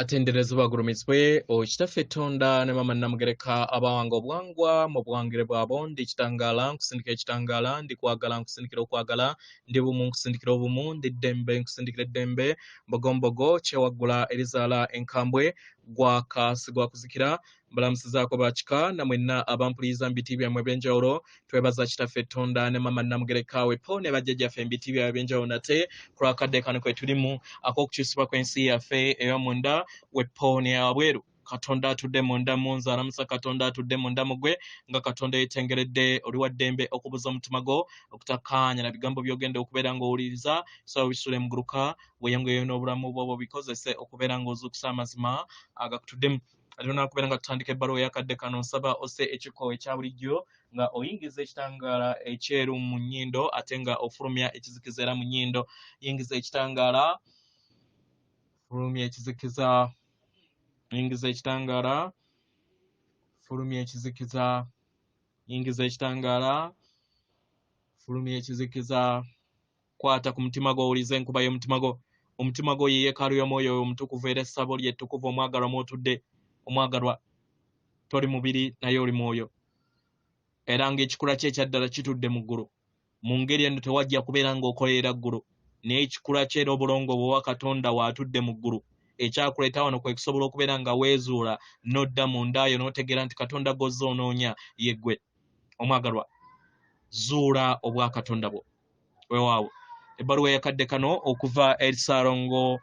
Atendereza bagurumitswe okitaffe Tonda ne mama namugereka abawanga obwangwa mu bwangire bwabo ndi kitangala nkusindikira ekitangala ndi kwagala nkusindikira okwagala ndi bumu nkusindikira obumu ndi dembe nkusindikira dembe mbogombogo kyewagula erizala enkambwe gwakasi gwakuzikira mbalamusizaako bakika namwenna abampuliza mbiti byamwe ebyenjawulo twebaza kitaffe Tonda ne mama namugereka wepo ne bajjajjaffe mbiti byabwe ebyenjawulo nate kulwakadde kano kwe tulimu ak'okukyusibwa kw'ensi yaffe ey'omunda wepo ne abweru Katonda atudde munda munza alamusa Katonda atudde munda mugwe nga Katonda yetengeredde oli wa ddembe okubuza omutima gwo okutakkaanya na bigambo by'ogenda okubeera ng'owuliriza so bisule muguluka weeyongeyo n'obulamu bwo bikozese okubeera ng'ozuukusa amazima agakutuddemu alina kubeera nga tutandika ebbaluwa eyakadde kano nsaba ose ekiko ekya bulijjo nga oyingiza ekitangaala ekyeru mu nnyindo ate nga ofulumya ekizikiza era mu nnyindo yingiza ekitangaala fulumya ekizikiza yingiza ekitangaala fulumya ekizikiza yingiza ekitangaala fulumya ekizikiza kwata ku mutima gwo owulize enkuba y'omutima gwo omutima gwo ye yeekaalu y'omwoyo omutukuvu era essabo lye ettukuvu omwagalwa mw'otudde omwagalwa toli mubiri naye oli mwoyo era ng'ekikula kye ekyaddala kitudde mu ggulu mu ngeri eno tewajja kubeera ng'okolerera ggulu naye ekikula kye era obulongo bw'owa Katonda waatudde mu ggulu ekyakuleeta wano kwe kusobola okubeera nga weezuula n'odda mu ndaayo n'otegeera nti Katonda gozza onoonya ye ggwe omwagalwa zuula obwa Katonda bwo weewaawo ebbaluwa eyakadde kano okuva eri Ssalongo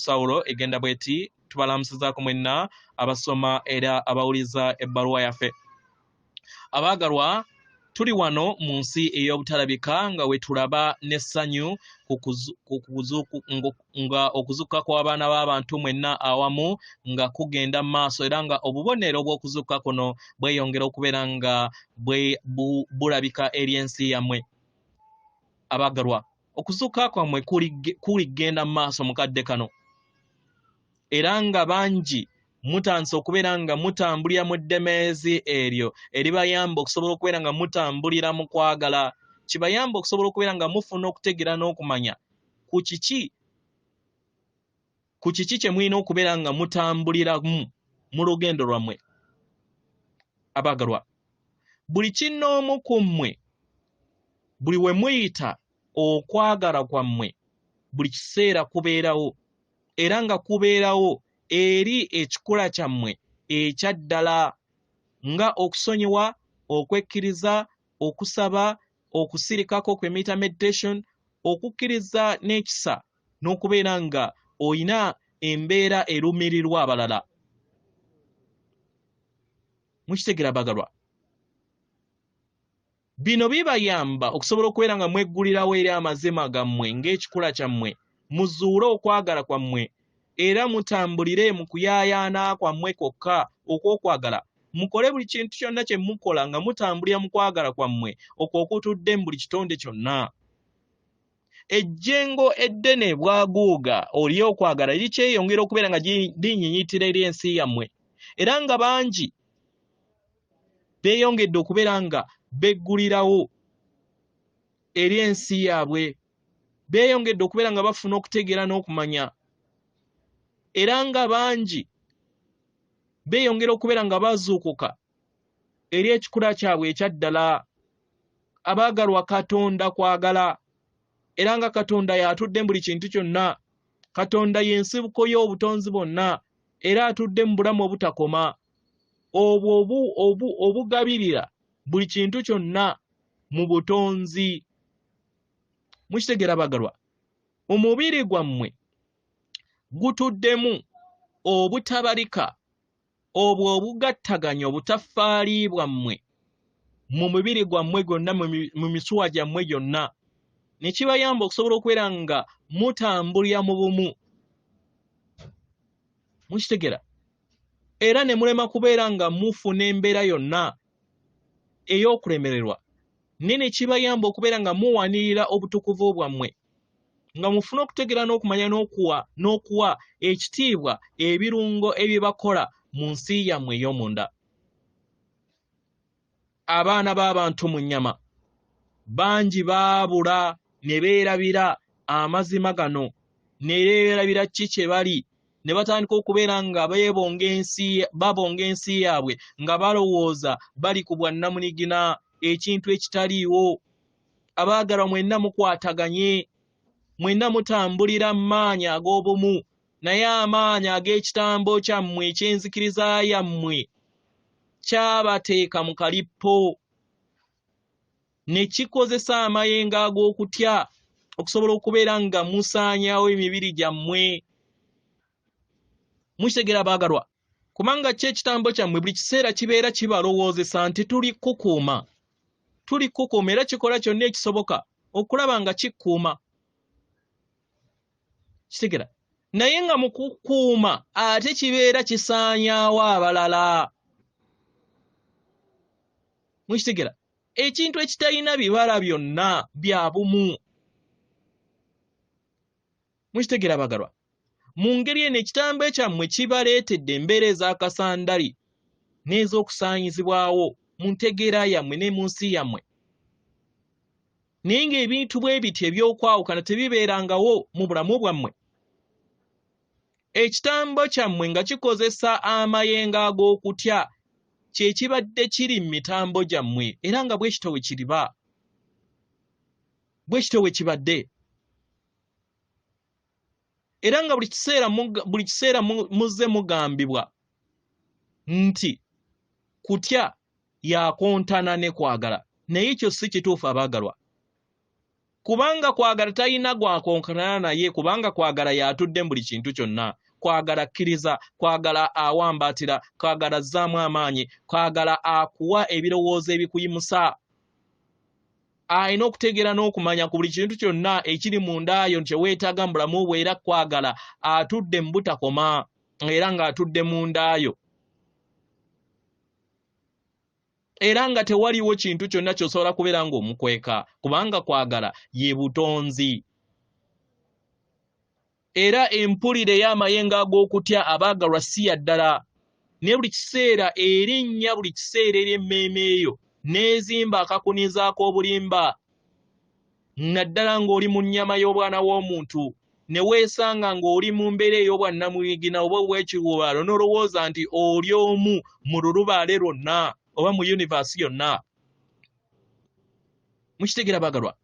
Saulo egenda bweti tubalamusizaako mwenna abasoma era abawuliza ebbaluwa yaffe abaagalwa tuli wano mu nsi ey'obutalabika nga we tulaba n'essanyu nga okuzuuka kw'abaana b'abantu mwenna awamu nga kugenda mu maaso era nga obubonero bw'okuzuuka kuno bweyongera okubeera nga bulabika eri ensi yammwe abaagalwa okuzuuka kwammwe kuligenda mu maaso mu kadde kano era nga bangi mutandise okubeera nga mutambulira mu ddemeezi eryo eribayamba okusobola okubeera nga mutambulira mu kwagala kibayamba okusobola okubeera nga mufuna okutegeera n'okumanya ku kiki kye mulina okubeera nga mutambuliramu mu lugendo lwammwe abaagalwa buli kinnoomu ku mmwe buli we muyita okwagala kwammwe buli kiseera kubeerawo era nga kubeerawo eri ekikula kyammwe ekyaddala nga okusonyiwa okwekkiriza okusaba okusirikako kwemiyita meditation okukkiriza n'ekisa n'okubeera nga oyina embeera erumirirwa abalala mukitegera bagalwa bino bibayamba okusobola okubeera nga mweggulirawo eri amazima gammwe ng'ekikula kyammwe muzuule okwagala kwammwe era mutambulire mu kuyaayaana kwammwe kwokka okw'okwagala mukole buli kintu kyonna kye mukola nga mutambulira mu kwagala kwammwe okw'okutudde mu buli kitonde kyonna ejjengo eddene bwaguuga oli okwagala likyeyongera okubeera nga linyinyiitira eri ensi yammwe era nga bangi beeyongedde okubeera nga beggulirawo eri ensi yaabwe beeyongedde okubeera nga bafuna okutegeera n'okumanya era nga bangi beeyongera okubeera nga bazuukuka eri ekikula kyabwe ekyaddala abaagalwa Katonda kwagala era nga Katonda y'atudde mu buli kintu kyonna Katonda y'ensibuko y'obutonzi bwonna era atudde mu bulamu obutakoma obugabirira buli kintu kyonna mu butonzi mukitegeera abaagalwa omubiri gwammwe gutuddemu obutabalika obwo obugattaganya obutaffaali bwammwe mu mubiri gwammwe gwonna mu misuwa gyammwe gyonna ne kibayamba okusobola okubeera nga mutambulira mu bumu mukitegera era ne mulema kubeera nga mufuna embeera yonna ey'okulemererwa ne kibayamba okubeera nga muwanirira obutukuvu bwammwe nga mufuna okutegeera n'okumanya n'okuwa ekitiibwa ebirungo ebibakola mu nsi yammwe ey'omunda abaana b'abantu mu nnyama bangi baabula ne beerabira amazima gano ne beerabira ki kye bali ne batandika okubeera nga babonga ensi yaabwe nga balowooza bali ku bwannamunigina, ekintu ekitaliiwo. Abaagalwa mwenna mukwataganye, mwenna mutambulira mu maanyi ag'obumu, naye amaanyi ag'ekitambo kyammwe eky'enzikiriza yammwe kyabateeka mu kalippo ne kikozesa amayengo ag'okutya okusobola okubeera nga musaanyaawo emibiri gyammwe. Mukitegeera baagalwa, kubanga kyo ekitambo kyammwe buli kiseera kibeera kibalowoozesa nti tuli kukuuma era kikola kyonna ekisoboka okulaba nga kikkuuma. Kitegeera, naye nga mu kukuuma ate kibeera kisaanyaawo abalala. Mukitegeera, ekintu ekitalina bibala byonna bya bumu. Mukitegeera baagalwa, mu ngeri eno ekitambo kyammwe kibaleetedde embeera ez'akasandali n'ez'okusaanyizibwawo mu ntegeera yammwe ne mu nsi yammwe. Naye ng'ebintu bwe biti ebyokwawukana tebibeerangawo mu bulamu bwammwe. Ekitambo kyammwe nga kikozesa amayengo ag'okutya kye kibadde kiri mu mitambo gyammwe, era nga bwe kityo bwe kiriba, bwe kityo bwe kibadde. Era nga buli kiseera muzze mugambibwa nti kutya yakontana ne kwagala, naye ekyo si kituufu abaagalwa. Kubanga kwagala talina gwakonkana naye, kubanga kwagala yatudde mu buli kintu kyonna. Kwagala akkiriza, kwagala awambaatira, kwagala azzaamu amaanyi, kwagala akuwa ebirowoozo ebikuyimusa. Alina okutegeera n'okumanya ku buli kintu kyonna ekiri mu ndaayo kye weetaaga mu bulamu bwo, era kwagala atudde mu butakoma era ng'atudde mu ndaayo. Era nga tewaliwo kintu kyonna ky'osobola kubeera ng'omukweka, kubanga kwagala ye butonzi. Era empulire y'amayengo ag'okutya abaagalwa si ya ddala, ne buli kiseera erinnya buli kiseera ery'emmeeme eyo n'ezimba akakuniza ak'obulimba, naddala ng'oli mu nnyama y'obwana w'omuntu, ne weesanga ng'oli mu mbeera ey'obwannamwigina oba obw'ekiwubaalo, n'olowooza nti oli omu mu lulubaale lwonna oba mu yunivaasi yonna. Mukitegeera baagalwa?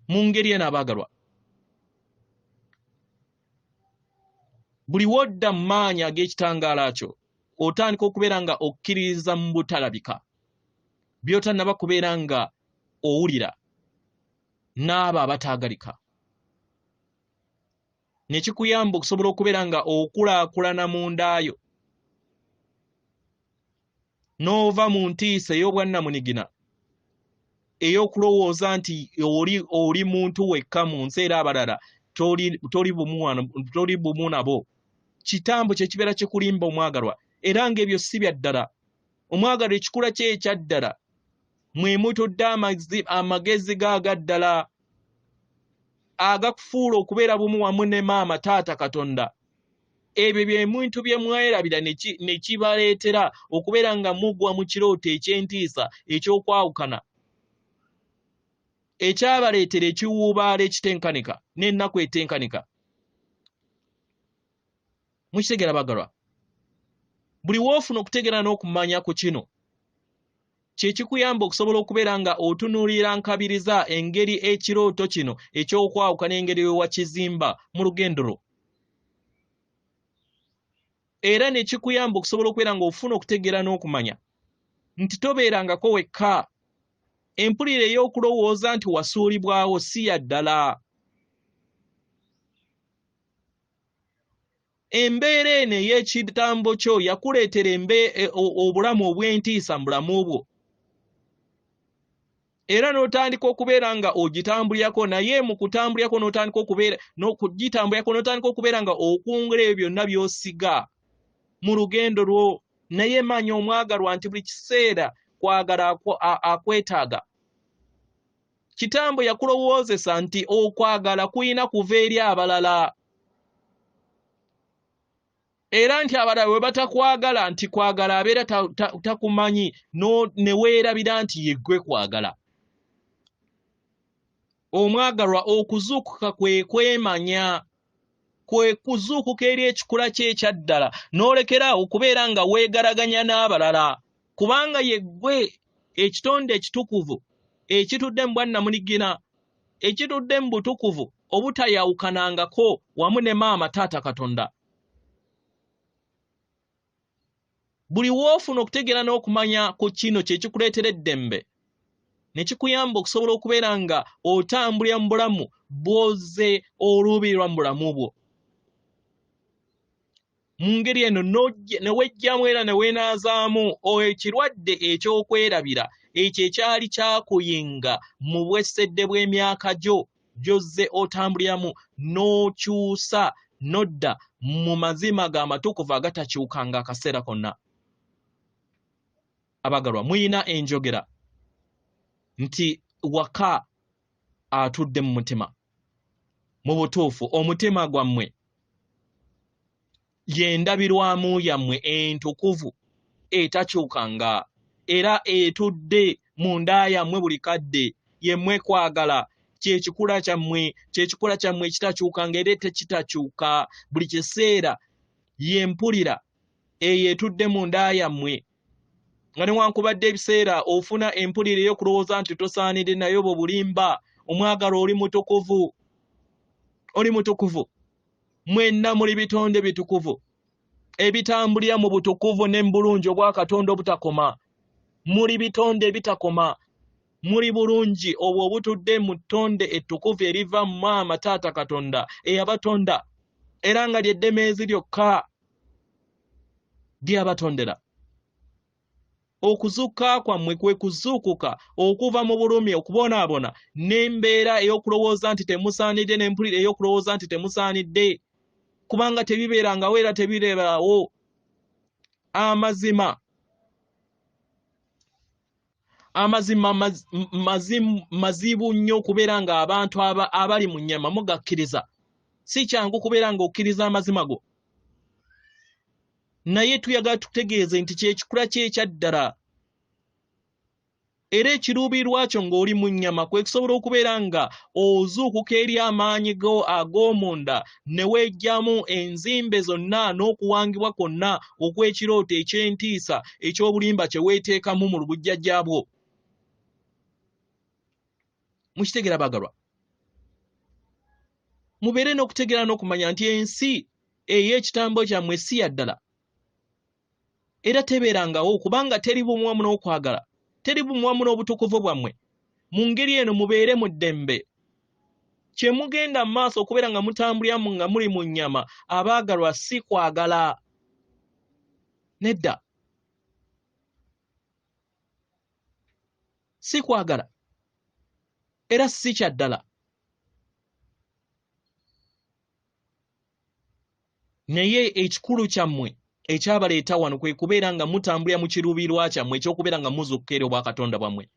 Mu ngeri eno abaagalwa, buli wodda mu maanyi ag'ekitangaala kyo otandika okubeera nga okkiririza mu butalabika by'otannaba kubeera nga owulira n'abo abataagalika, ne kikuyamba okusobola okubeera nga okulaakulana mu ndaayo, n'ova mu ntiisa ey'obwannamunigina ey'okulowooza nti oli muntu wekka mu nsi era abalala toli bumu nabo. Kitambo kye kibeera kikulimba omwagalwa, era ng'ebyo si bya ddala. Omwagalwa ekikula kye ekya ddala mwe mutudde amagezi gaaga ddala agakufuula okubeera bumu wamu ne maama taata Katonda. Ebyo by'ebintu bye mwerabira ne kibaleetera okubeera nga mugwa mu kirooto eky'entiisa eky'okwawukana, ekyabaleetera ekiwuubaalo ekitenkanika n'ennaku etenkanika. Mukitegeera baagalwa, buli woofuna okutegeera n'okumanya ku kino kye kikuyamba okusobola okubeera nga otunuulira nkabiriza engeri ekirooto kino eky'okwawuka n'engeri wewakizimba mu lugendo lwo, era ne kikuyamba okusobola okubeera nga ofuna okutegeera n'okumanya nti tobeerangako wekka. Empulire ey'okulowooza nti wasuulibwawo si ya ddala. Embeera eno ey'ekitambo kyo yakuleetera obulamu obw'entiisa mu bulamu bwo, era n'otandika okubeera nga ogitambulirako, naye mu kutambulirako n'otandika okubeera nga okungula ebyo byonna by'osiga mu lugendo lwo. Naye manya omwagalwa nti buli kiseera kwagala akwetaaga. Kitambo yakulowoozesa nti okwagala kuyina kuva eri abalala, era nti abalala bwe batakwagala nti kwagala abeera takumanyi ne weerabira nti ye ggwe kwagala. omwagalwa okuzuukuka kwe kwemanya kwe kuzuukuka eri ekikula kye ekyaddala n'olekera okubeera nga weegaraganya n'abalala kubanga ye ggwe ekitonde ekitukuvu ekitudde mu bwannamunigina ekitudde mu butukuvu obutayawukanangako wamu ne maama taata Katonda. Buli woofuna okutegeera n'okumanya ku kino kye kikuleetera eddembe ne kikuyamba okusobola okubeera nga otambulira mu bulamu bw'oze oluubirira mu bulamu bwo. Mu ngeri eno ne wejjamu era ne weenaazaamu ekirwadde eky'okwerabira ekyo ekyali kyakuyinga mu bwesedde bw'emyaka gyo gy'ozze otambuliramu n'okyusa n'odda mu mazima g'amatukuvu agatakyukanga akaseera konna. Abagalwa, muyina enjogera nti waka atudde mu mutima. Mu butuufu omutima gwammwe yendabirwamu yammwe entukuvu etakyukanga era etudde mu nda yammwe buli kadde yemmwe kwagala kyekikula kyammwe ekitakyukanga era tekitakyuka buli kiseera yempulira eyo etudde mu nda yammwe nga newankubadde ebiseera ofuna empulire ey'okulowooza nti tosaanire nayo bwe bulimba omwagala oli mutukuvu mwenna muli bitonde bitukuvu ebitambulira mu butukuvu ne mu bulungi obwa Katonda obutakoma. Muli bitonde bitakoma, muli bulungi obwo obutudde mu ttonde ettukuvu eriva mu maama taata Katonda eyabatonda era nga ly'eddemeezi lyokka lyabatondera. Okuzuuka kwammwe kwe kuzuukuka okuva mu bulumi okubonaabona n'embeera ey'okulowooza nti temusaanidde n'empulire ey'okulowooza nti temusaanidde kubanga tebibeerangawo era tebireebaawo. Amazima mazibu nnyo okubeera nga abantu abali mu nnyama mugakkiriza. Si kyangu kubeera nga okkiriza amazima go. Naye tuyagala tutegeeze nti kyekikula kye ekyaddala era ekiruubirirwa kyo ng'oli mu nnyama kwe kusobola okubeera nga ozuukuka eri amaanyi go ag'omunda ne weejjamu enzimbe zonna n'okuwangibwa kwonna okw'ekirooto eky'entiisa eky'obulimba kye weeteekamu mu lubujjajjaabwo. Mukitegera bagalwa, mubeere n'okutegeera n'okumanya nti ensi ey'ekitambo kyammwe si ya ddala era tebeerangawo kubanga teri bumu wamu n'okwagala, teri bumu wamu n'obutukuvu bwammwe. Mu ngeri eno mubeere mu ddembe. Kye mugenda mu maaso okubeera nga mutambuliramu nga muli mu nnyama abaagalwa si kwagala. Nedda. Si kwagala era si kya ddala. Naye ekikulu kyammwe ekyabaleeta wano kwe kubeera nga mutambulira mu kiruubirirwa kyammwe eky'okubeera nga muzuukuka eri obwa Katonda bwammwe.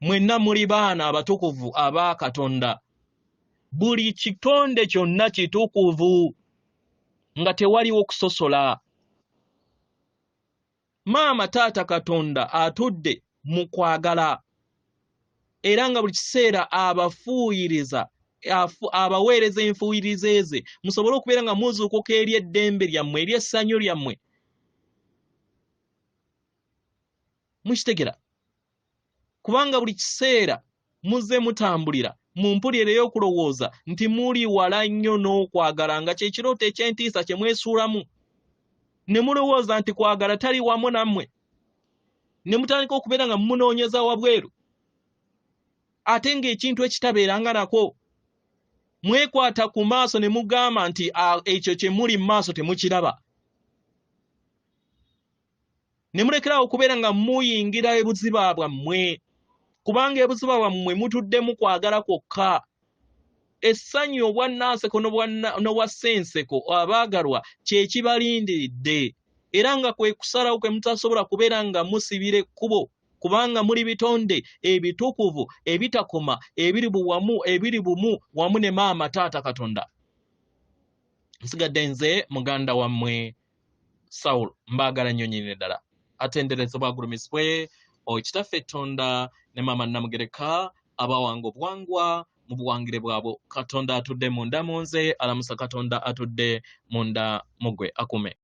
Mwenna muli baana abatukuvu aba Katonda. Buli kitonde kyonna kitukuvu nga tewaliwo kusosola. Maama taata Katonda atudde mu kwagala era nga buli kiseera abafuuyiriza abaweereza enfuuyirize ze musobole okubeera nga muzuukuka eri eddembe lyammwe eri essanyu lyammwe. Mukitegera kubanga buli kiseera muzze mutambulira mu mpulire ey'okulowooza nti muli wala nnyo n'okwagala nga kye kirooto eky'entiisa kye mwesuulamu ne mulowooza nti kwagala tali wamu nammwe ne mutandika okubeera nga mumunoonyeza wabweru ate ng'ekintu ekitabeeranga nako mwekwata ku maaso ne mugamba nti ekyo kye muli mu maaso temukiraba ne mulekerawo okubeera nga muyingira ebuziba bwammwe kubanga ebuziba bwammwe mutuddemu kwagala kwokka. Essanyu obwannanseko n'obwassenseko abaagalwa kye kibalindiridde era nga kwe kusalawo kwe mutasobola kubeera nga musibira ekkubo kubanga muli bitonde ebitukuvu ebitakoma ebiri bumu wamu ne maama taata Katonda. Nsigadde nze muganda wammwe Saulo, mbaagala nnyo nnyini ddala. Atenderezebwa agulumisibwe Kitaffe Tonda ne maama Namugereka abawanga obwangwa mu buwangire bwabo. Katonda atudde munda munze, alamusa Katonda atudde munda mugwe akume.